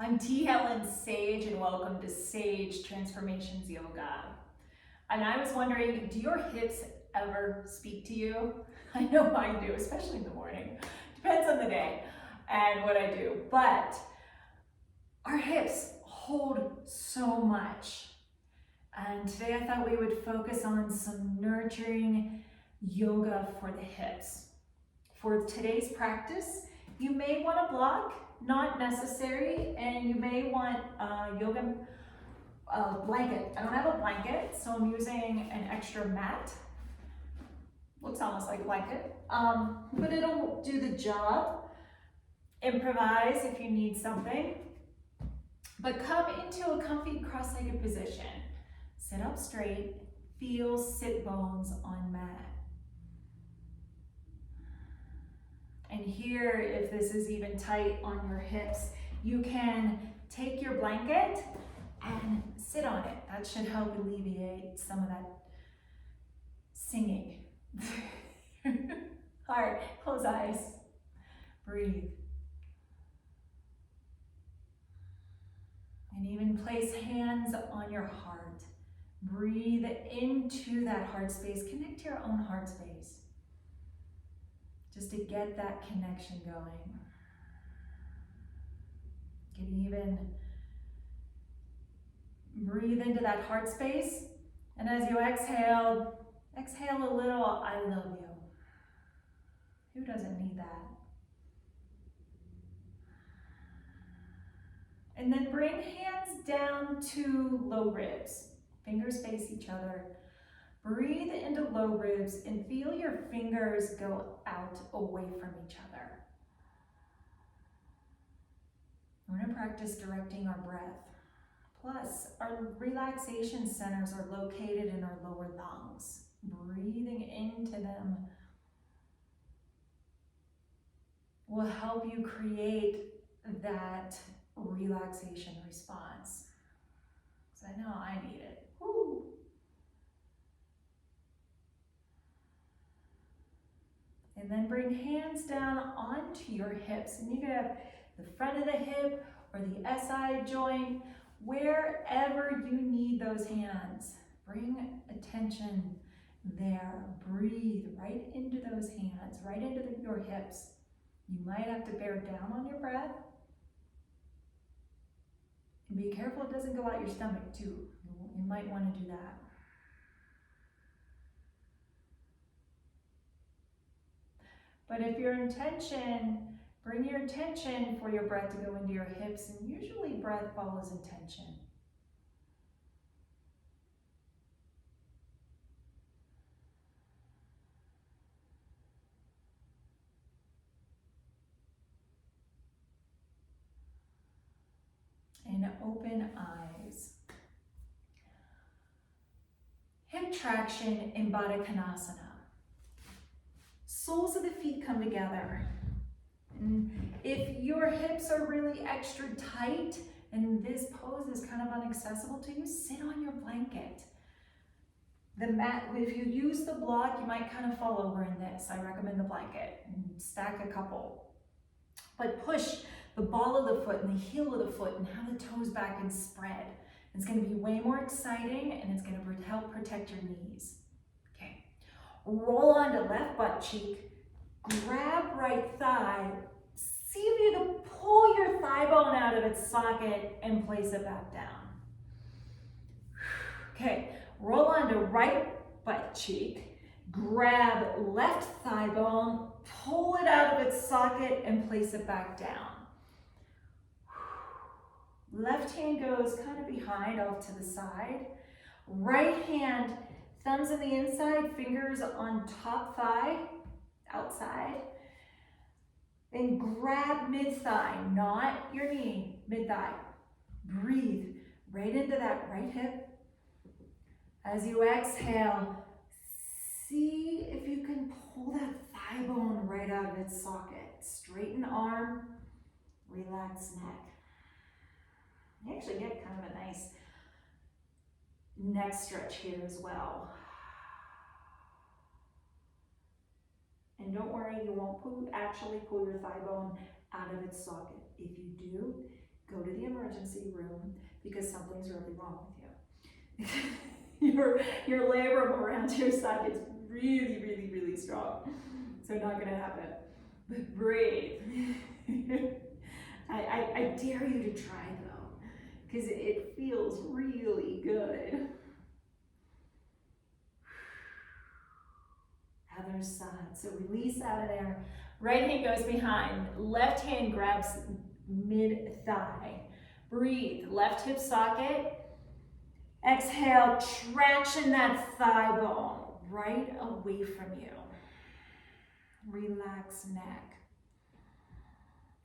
I'm T. Helen Sage, and welcome to Sage Transformations Yoga. And I was wondering, do your hips ever speak to you? I know mine do, especially in the morning. Depends on the day and what I do. But our hips hold so much. And today I thought we would focus on some nurturing yoga for the hips. For today's practice, you may want a block, not necessary, and you may want a yoga blanket. I don't have a blanket, so I'm using an extra mat. Looks almost like a blanket, but it'll do the job. Improvise if you need something, but come into a comfy cross-legged position. Sit up straight, feel sit bones on mat. And here, if this is even tight on your hips, you can take your blanket and sit on it. That should help alleviate some of that singing. All right, close eyes, breathe. And even place hands on your heart. Breathe into that heart space. Connect to your own heart space. Just to get that connection going. You can even breathe into that heart space. And as you exhale, exhale a little, I love you. Who doesn't need that? And then bring hands down to low ribs. Fingers face each other. Breathe into low ribs and feel your fingers go out away from each other. We're going to practice directing our breath. Plus, our relaxation centers are located in our lower lungs. Breathing into them will help you create that relaxation response. So I know I need it. Woo. And then bring hands down onto your hips. And you can have the front of the hip or the SI joint, wherever you need those hands. Bring attention there. Breathe right into those hands, right into your hips. You might have to bear down on your breath. And be careful it doesn't go out your stomach too. You might want to do that. But if your intention, bring your intention for your breath to go into your hips, and usually breath follows intention. And open eyes. Hip traction in Baddha Konasana. Soles of the feet come together. And if your hips are really extra tight and this pose is kind of inaccessible to you, sit on your blanket. The mat, if you use the block, you might kind of fall over in this. I recommend the blanket and stack a couple. But push the ball of the foot and the heel of the foot and have the toes back and spread. It's going to be way more exciting, and it's going to help protect your knees. Okay. Roll onto left butt cheek, grab right thigh, see if you can pull your thigh bone out of its socket and place it back down. Okay, roll onto right butt cheek, grab left thigh bone, pull it out of its socket and place it back down. Left hand goes kind of behind off to the side. Right hand, thumbs on the inside, fingers on top thigh, outside. Then grab mid-thigh, not your knee, mid-thigh. Breathe right into that right hip. As you exhale, see if you can pull that thigh bone right out of its socket. Straighten arm, relax neck. You actually get kind of a nice neck stretch here as well. And don't worry, you won't actually pull your thigh bone out of its socket. If you do, go to the emergency room because something's really wrong with you. your labrum around your side is really, really, really strong. So not gonna happen. But breathe. I dare you to try though, because it feels really good. Other side. So release out of there. Right hand goes behind. Left hand grabs mid-thigh. Breathe. Left hip socket. Exhale, traction that thigh bone right away from you. Relax neck.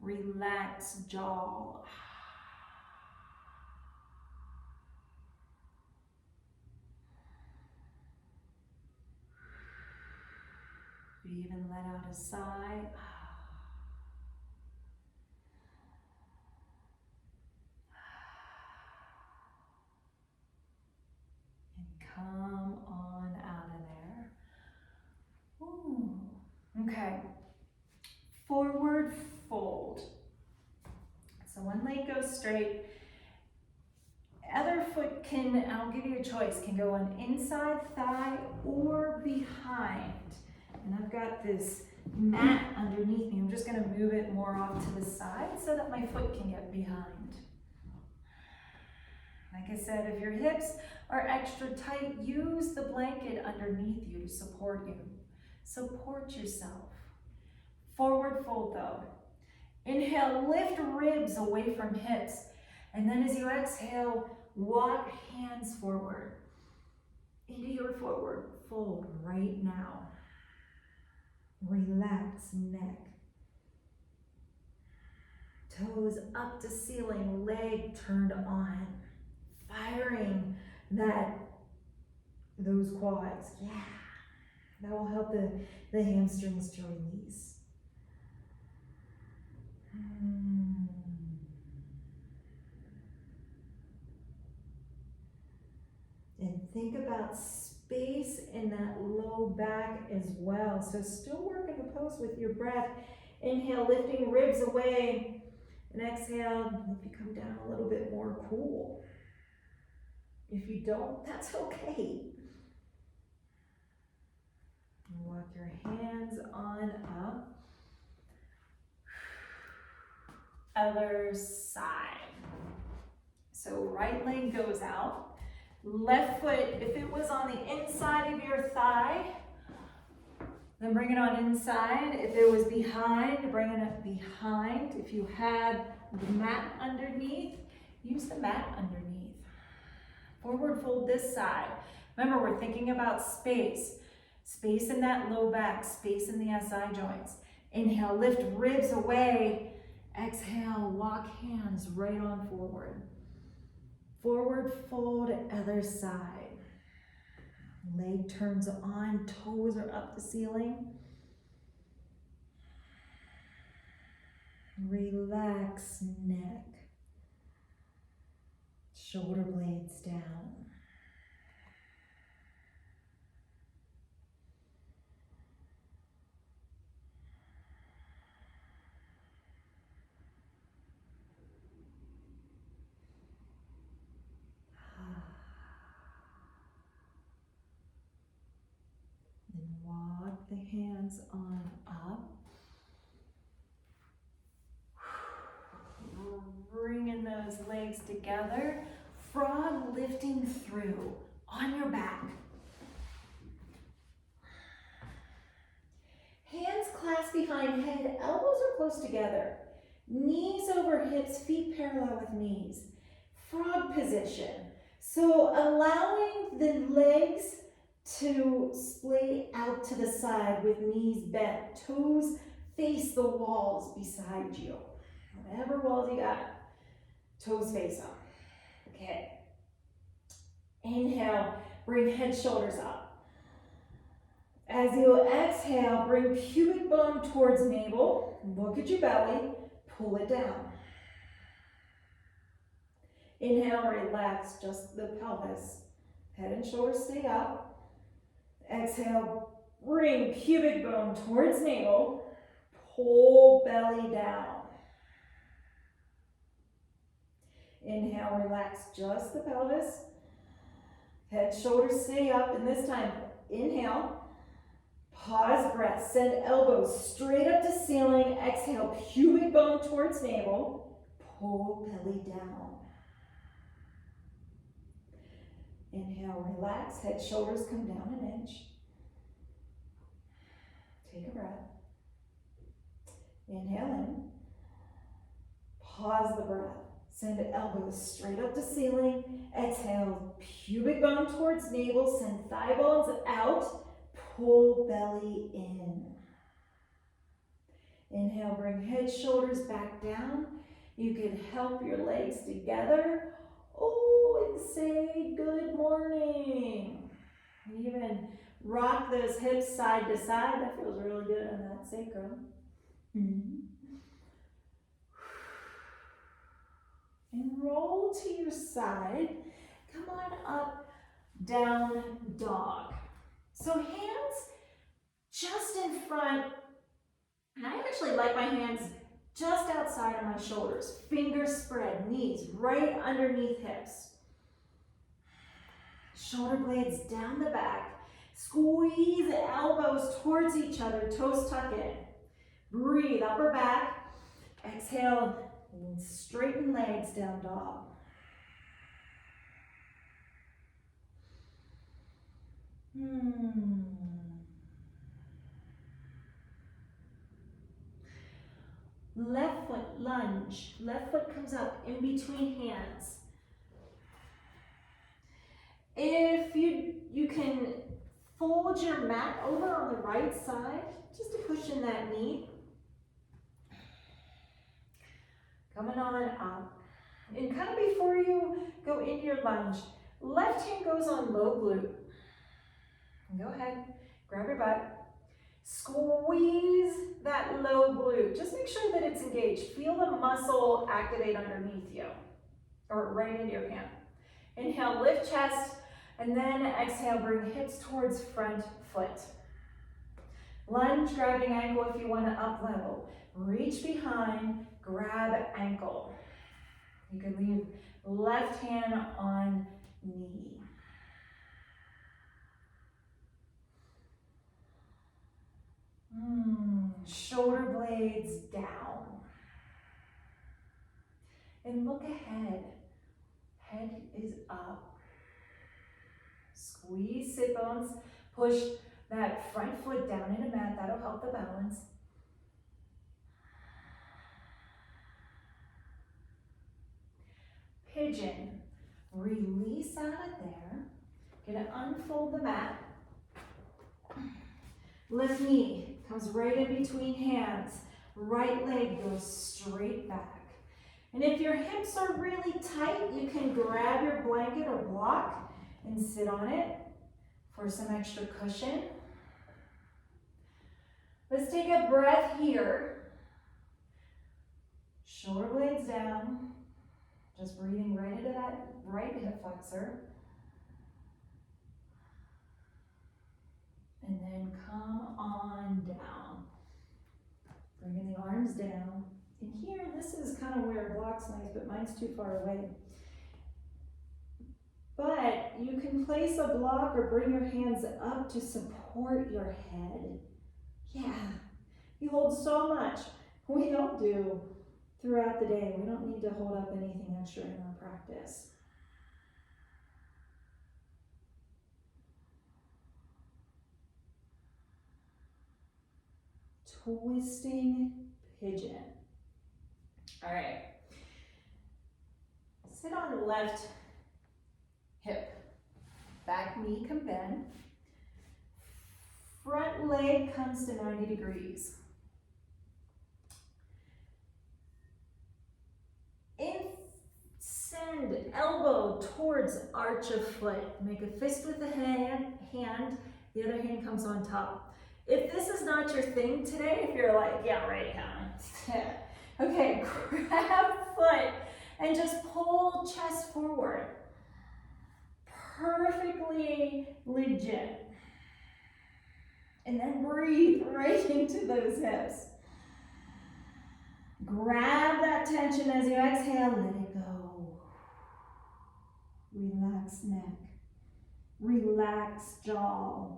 Relax jaw. Even let out a sigh. And come on out of there. Ooh. Okay. Forward fold. So one leg goes straight. Other foot can, I'll give you a choice, can go on inside thigh or behind. And I've got this mat underneath me. I'm just going to move it more off to the side so that my foot can get behind. Like I said, if your hips are extra tight, use the blanket underneath you to support you. Support yourself. Forward fold though. Inhale, lift ribs away from hips. And then as you exhale, walk hands forward into your forward fold right now. Relax neck. Toes up to ceiling, leg turned on. Firing those quads. Yeah. That will help the hamstrings to release. And think about space in that low back as well. So still working the pose with your breath. Inhale, lifting ribs away. And exhale, if you come down a little bit more, cool. If you don't, that's okay. And walk your hands on up. Other side. So right leg goes out. Left foot, if it was on the inside of your thigh, then bring it on inside. If it was behind, bring it behind. If you had the mat underneath, use the mat underneath. Forward fold this side. Remember, we're thinking about space. Space in that low back, space in the SI joints. Inhale, lift ribs away. Exhale, walk hands right on forward. Forward fold, other side. Leg turns on, toes are up to ceiling. Relax neck. Shoulder blades down. And walk the hands on up. Bringing those legs together. Frog lifting through on your back. Hands clasped behind head, elbows are close together. Knees over hips, feet parallel with knees. Frog position. So allowing the legs to splay out to the side with knees bent. Toes face the walls beside you. Whatever walls you got, toes face them. Okay. Inhale, bring head, shoulders up. As you exhale, bring pubic bone towards navel. Look at your belly, pull it down. Inhale, relax just the pelvis. Head and shoulders stay up. Exhale, bring pubic bone towards navel. Pull belly down. Inhale, relax just the pelvis. Head, shoulders stay up, and this time, inhale, pause, breath, send elbows straight up to ceiling, exhale, pubic bone towards navel, pull belly down. Inhale, relax, head, shoulders come down an inch. Take a breath. Inhale in. Pause the breath. Send elbows straight up to ceiling. Exhale, pubic bone towards navel. Send thigh bones out. Pull belly in. Inhale, bring head, shoulders back down. You can help your legs together. Oh, and say good morning. Even rock those hips side to side. That feels really good on that sacrum. And roll to your side. Come on up, down dog. So hands just in front. And I actually like my hands just outside of my shoulders. Fingers spread, knees right underneath hips. Shoulder blades down the back. Squeeze elbows towards each other, toes tuck in. Breathe, upper back. Exhale, and straighten legs, down dog. Left foot lunge. Left foot comes up in between hands. If you can fold your mat over on the right side, just to cushion that knee. Coming on up. And kind of before you go into your lunge, left hand goes on low glute. Go ahead, grab your butt. Squeeze that low glute. Just make sure that it's engaged. Feel the muscle activate underneath you, or right into your hand. Inhale, lift chest, and then exhale, bring hips towards front foot. Lunge, grabbing ankle if you want to up level. Reach behind, grab ankle. You can leave left hand on knee. Shoulder blades down. And look ahead. Head is up. Squeeze sit bones. Push that front foot down into mat. That'll help the balance. Pigeon. Release out of there. Gonna unfold the mat. Left knee comes right in between hands. Right leg goes straight back. And if your hips are really tight, you can grab your blanket or block and sit on it for some extra cushion. Let's take a breath here. Shoulder blades down. Just breathing right into that right hip flexor. And then come on down. Bringing the arms down. And here, this is kind of where it blocks nice, but mine's too far away. But you can place a block or bring your hands up to support your head. Yeah, you hold so much. We don't do throughout the day. We don't need to hold up anything extra in our practice. Twisting pigeon. All right. Sit on the left hip. Back knee can bend. Front leg comes to 90 degrees. Send elbow towards arch of foot. Make a fist with the hand. The other hand comes on top. If this is not your thing today, if you're like, yeah, right, huh? Okay, grab foot and just pull chest forward. Perfectly legit. And then breathe right into those hips. Grab that tension as you exhale, let it go. Relax neck. Relax jaw.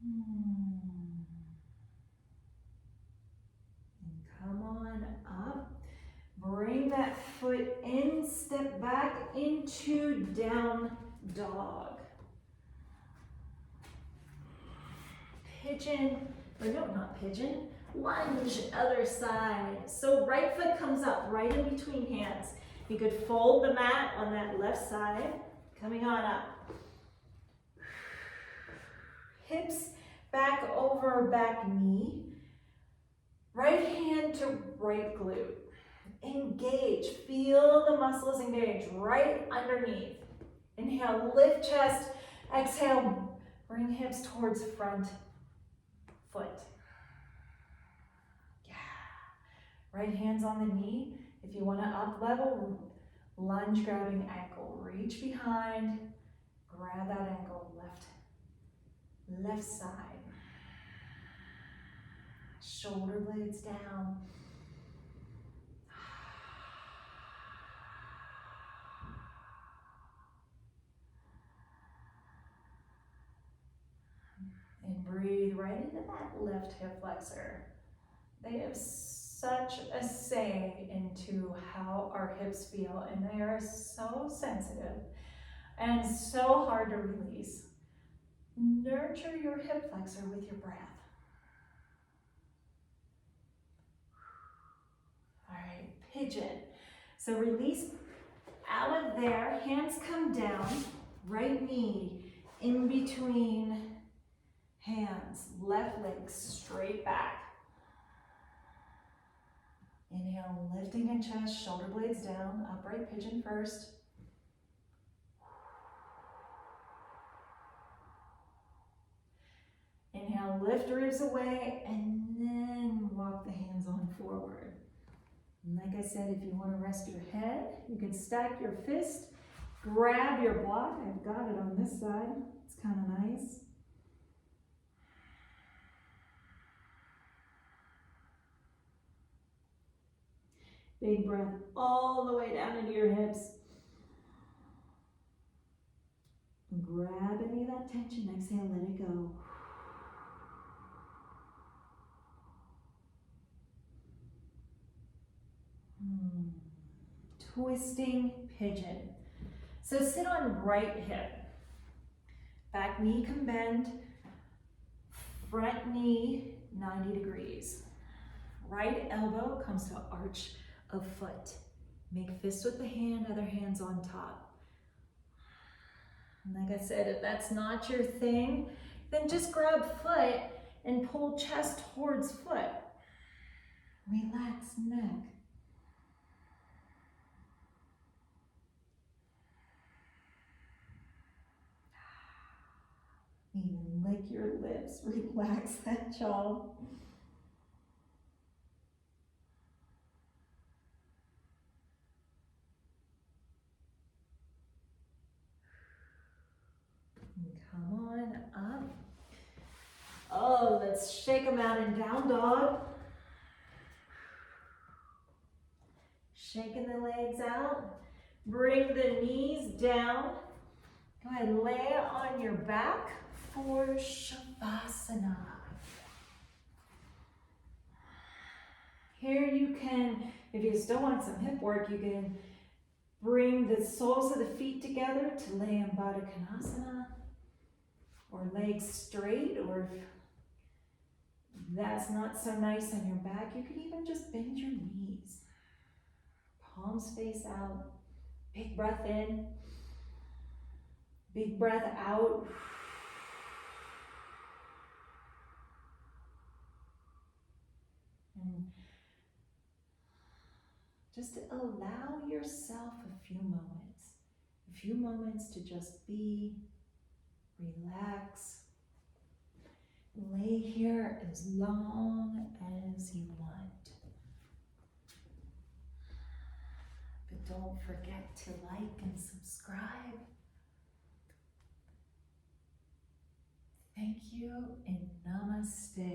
And come on up. Bring that foot in, step back into down dog. Pigeon, or no, not pigeon, lunge, other side. So right foot comes up, right in between hands. You could fold the mat on that left side, coming on up. Hips back over back knee. Right hand to right glute. Engage, feel the muscles engage right underneath. Inhale, lift chest. Exhale, bring hips towards front foot. Yeah. Right hand's on the knee. If you want to up level, lunge grabbing ankle. Reach behind, grab that ankle, left side. Shoulder blades down. And breathe right into that left hip flexor. They have such a say into how our hips feel, and they are so sensitive and so hard to release. Nurture your hip flexor with your breath. All right, pigeon. So release out of there, hands come down, right knee in between hands, left leg straight back. Inhale, lifting in chest, shoulder blades down, upright pigeon first. Inhale, lift ribs away, and then walk the hands on forward. And like I said, if you want to rest your head, you can stack your fist, grab your block. I've got it on this side. It's kind of nice. Big breath all the way down into your hips. Grab any of that tension. Exhale, let it go. Twisting pigeon. So sit on right hip. Back knee can bend. Front knee 90 degrees. Right elbow comes to arch of foot. Make fist with the hand, other hand's on top. And like I said, if that's not your thing, then just grab foot and pull chest towards foot. Relax neck. Even lick your lips, relax that jaw. And come on up. Oh, let's shake them out in down dog. Shaking the legs out. Bring the knees down. Go ahead and lay on your back for Shavasana. Here you can, if you still want some hip work, you can bring the soles of the feet together to lay in Baddha Konasana, or legs straight, or if that's not so nice on your back, you can even just bend your knees. Palms face out. Big breath in. Big breath out. And just allow yourself a few moments to just be, relax. Lay here as long as you want. But don't forget to like and subscribe. Thank you and namaste.